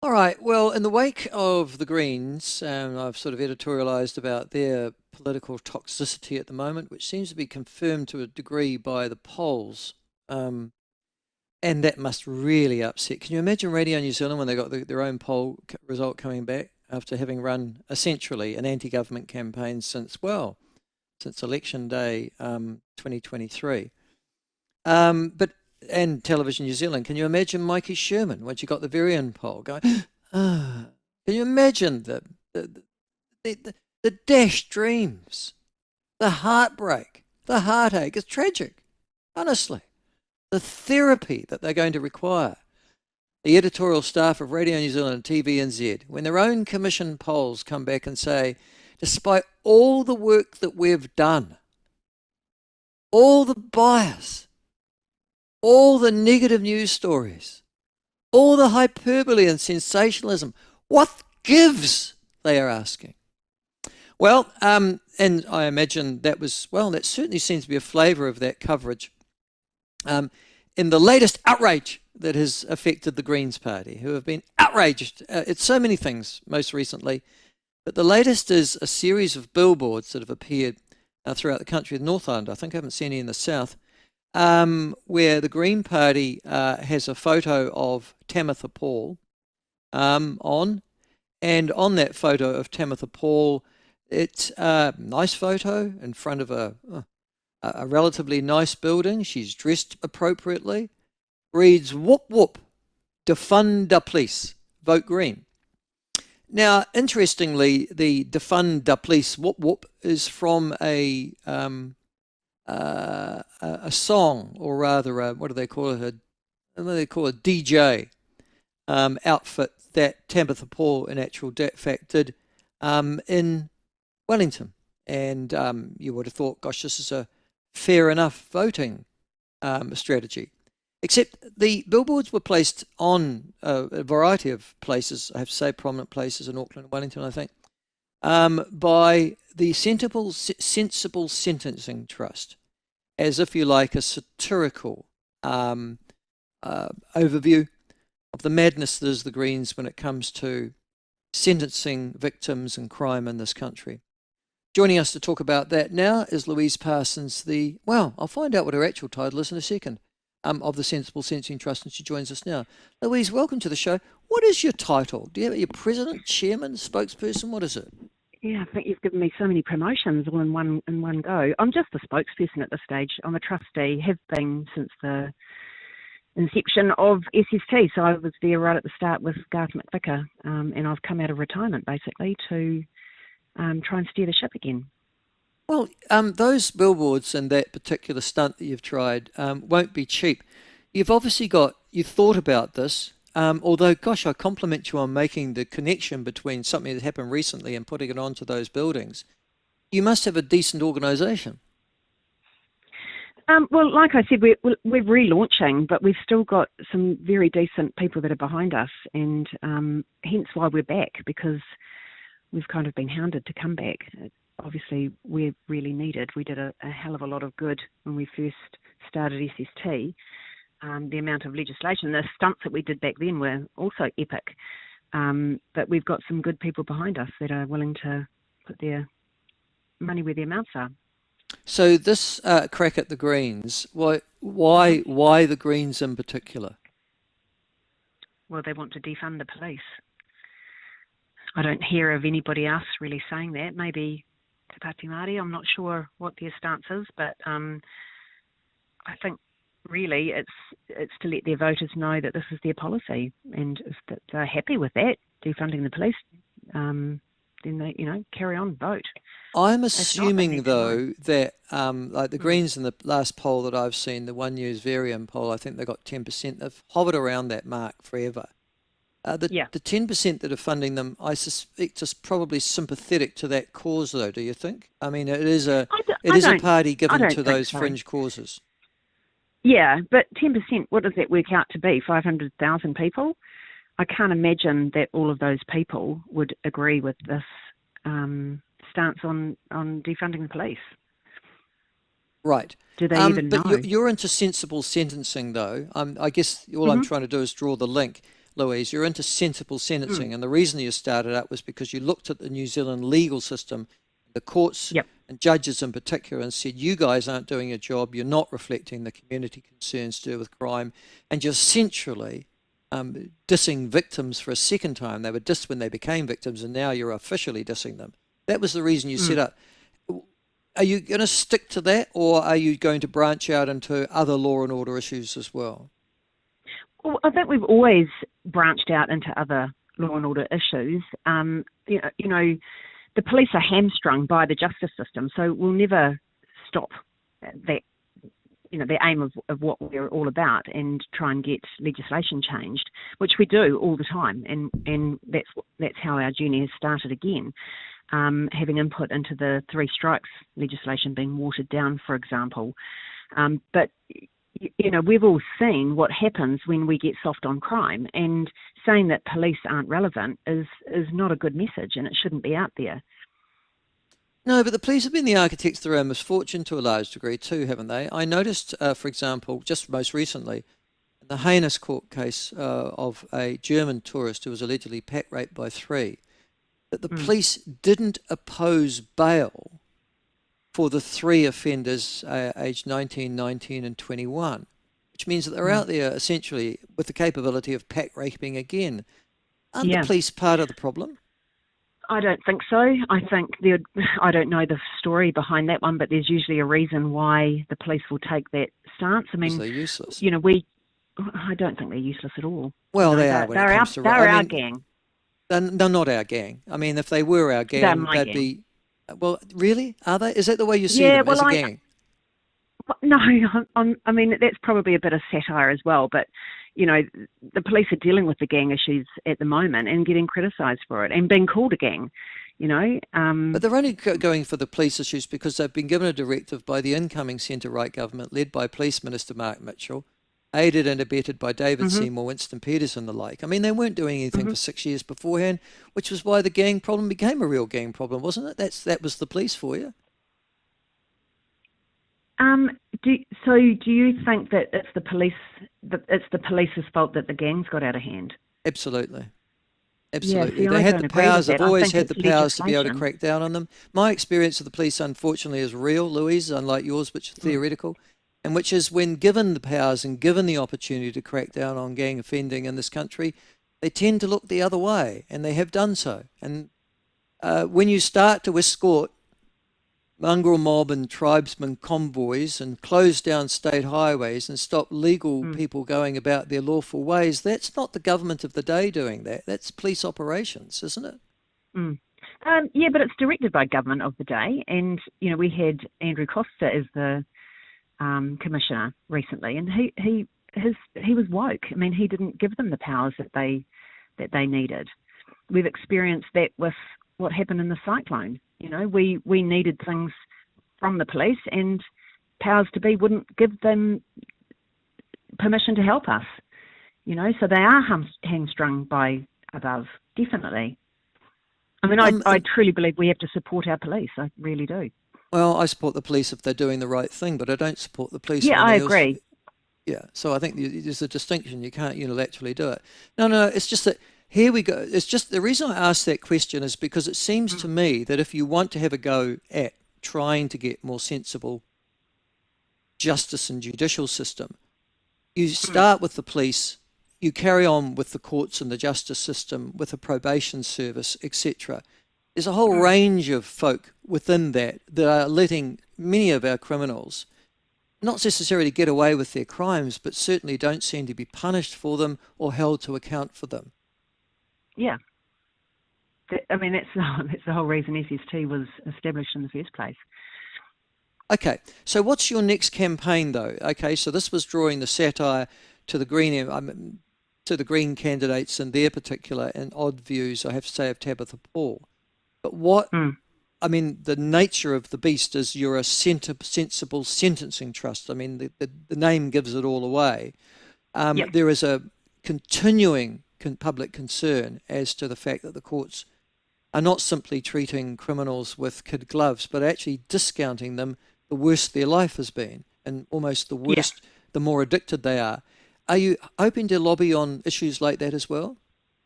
All right. Well, in the wake of the Greens, I've sort of editorialized about their political toxicity at the moment, which seems to be confirmed to a degree by the polls. Um, and that must really upset. Can you imagine Radio New Zealand when they got their own result coming back after having run essentially an anti-government campaign since election day 2023? But and Television New Zealand, can you imagine Mikey Sherman once you got the very end poll going, ah, can you imagine the, the dashed dreams, the heartbreak, the heartache? It's tragic, honestly. The therapy that they're going to require. The editorial staff of Radio New Zealand and TVNZ, when their own commission polls come back and say, despite all the work that we've done, all the bias, all the negative news stories, all the hyperbole and sensationalism. What gives? They are asking. Well, and I imagine that certainly seems to be a flavour of that coverage in the latest outrage that has affected the Greens Party, who have been outraged at so many things most recently. But the latest is a series of billboards that have appeared throughout the country. The North Island, I think I haven't seen any in the South, where the Green Party has a photo of Tamitha Paul on, and on that photo of Tamitha Paul, it's a nice photo in front of a relatively nice building. She's dressed appropriately. Reads, whoop whoop, defund the police, vote Green. Now, interestingly, the defund the police whoop whoop is from a song, or rather, what do they call it? What do they call it? DJ outfit that Tamitha Paul, in actual fact, did in Wellington. And you would have thought, gosh, this is a fair enough voting strategy. Except the billboards were placed on a variety of places, I have to say, prominent places in Auckland and Wellington, I think, by the Sensible Sentencing Trust, as if you like a satirical overview of the madness that is the Greens when it comes to sentencing victims and crime in this country. Joining us to talk about that now is Louise Parsons, I'll find out what her actual title is in a second, of the Sensible Sentencing Trust, and she joins us now. Louise, welcome to the show. What is your title? Do you have your president, chairman, spokesperson? What is it? Yeah, I think you've given me so many promotions all in one go. I'm just a spokesperson at this stage. I'm a trustee, have been since the inception of SST. So I was there right at the start with Garth McVicker, and I've come out of retirement basically to try and steer the ship again. Well, those billboards and that particular stunt that you've tried won't be cheap. You've obviously you've thought about this, although, gosh, I compliment you on making the connection between something that happened recently and putting it onto those buildings. You must have a decent organisation. Well, like I said, we're relaunching, but we've still got some very decent people that are behind us, and hence why we're back, because we've kind of been hounded to come back. Obviously, we're really needed. We did a hell of a lot of good when we first started SST. The amount of legislation, the stunts that we did back then were also epic. But we've got some good people behind us that are willing to put their money where their mouths are. So this crack at the Greens, why the Greens in particular? Well, they want to defund the police. I don't hear of anybody else really saying that. Maybe Te Pāti Māori, I'm not sure what their stance is, but I think really it's to let their voters know that this is their policy, and if they're happy with that, defunding the police, then they, carry on, vote. I'm assuming though that like the Greens in the last poll that I've seen, the One News Varian poll, I think they got 10%. They've hovered around that mark forever. The 10% that are funding them, I suspect, is probably sympathetic to that cause, though. Do you think? I mean, it is a party given to those fringe causes. Yeah, but 10%, what does that work out to be? 500,000 people? I can't imagine that all of those people would agree with this stance on defunding the police. Right. Do they even know? But you're into sensible sentencing, though. I guess all I'm trying to do is draw the link. Louise. You're into sensible sentencing. And the reason you started up was because you looked at the New Zealand legal system, the courts Yep. and judges in particular, and said, you guys aren't doing your job. You're not reflecting the community concerns to do with crime. And you're essentially dissing victims for a second time. They were dissed when they became victims, and now you're officially dissing them. That was the reason you set up. Are you going to stick to that, or are you going to branch out into other law and order issues as well? Well, I think we've always branched out into other law and order issues. You know, the police are hamstrung by the justice system, so we'll never stop that. You know, the aim of what we're all about, and try and get legislation changed, which we do all the time, and that's how our journey has started again. Having input into the 3 strikes legislation being watered down, for example. But, you know, we've all seen what happens when we get soft on crime, and saying that police aren't relevant is not a good message, and it shouldn't be out there. No, but the police have been the architects of their own misfortune to a large degree too, haven't they? I noticed, for example, just most recently, the heinous court case of a German tourist who was allegedly pack raped by 3, that the police didn't oppose bail for the 3 offenders aged 19, 19 and 21, which means that they're out there essentially with the capability of pack raping again. Aren't the police part of the problem? I don't think so. I think I don't know the story behind that one, but there's usually a reason why the police will take that stance. I mean, they're useless. You know, I don't think they're useless at all. Well, they are. They're our gang. They're not our gang. I mean, if they were our gang, they'd be. Well, really? Are they? Is that the way you see them as a gang? No, I mean, that's probably a bit of satire as well, but, you know, the police are dealing with the gang issues at the moment and getting criticised for it and being called a gang, you know. But they're only going for the police issues because they've been given a directive by the incoming centre-right government led by Police Minister Mark Mitchell, aided and abetted by David Seymour, Winston Peters and the like. I mean, they weren't doing anything for 6 years beforehand, which was why the gang problem became a real gang problem, wasn't it? That was the police for you. Do you think that it's the police's fault that the gangs got out of hand? Absolutely. Yeah, Absolutely. see, they had the powers. They've always had the powers to be able to crack down on them. My experience of the police, unfortunately, is real, Louise, unlike yours, which is theoretical, and which is when given the powers and given the opportunity to crack down on gang offending in this country, they tend to look the other way, and they have done so. And when you start to escort mongrel mob and tribesman convoys and close down state highways and stop legal people going about their lawful ways, that's not the government of the day doing that. That's police operations, isn't it? Yeah, but it's directed by government of the day. And, you know, we had Andrew Costa as the commissioner recently, and he was woke. I mean, he didn't give them the powers that they needed. We've experienced that with what happened in the cyclone. You know, we needed things from the police, and powers to be wouldn't give them permission to help us. You know, so they are hamstrung by above, definitely. I mean, I truly believe we have to support our police. I really do. Well, I support the police if they're doing the right thing, but I don't support the police. Yeah, I agree. Yeah, so I think there's a distinction. You can't unilaterally do it. No, it's just that here we go. It's just the reason I asked that question is because it seems to me that if you want to have a go at trying to get more sensible justice and judicial system, you start with the police, you carry on with the courts and the justice system, with the probation service, etc. There's a whole range of folk within that are letting many of our criminals not necessarily get away with their crimes, but certainly don't seem to be punished for them or held to account for them. Yeah. I mean, that's the whole reason SST was established in the first place. Okay, so what's your next campaign, though? Okay, so this was drawing the satire to the Green candidates and their particular and odd views, I have to say, of Tabitha Paul. But what, I mean, the nature of the beast is you're a sensible sentencing trust. I mean, the name gives it all away. Yep. There is a continuing public concern as to the fact that the courts are not simply treating criminals with kid gloves, but actually discounting them the worse their life has been, and almost the worse, the more addicted they are. Are you hoping to lobby on issues like that as well?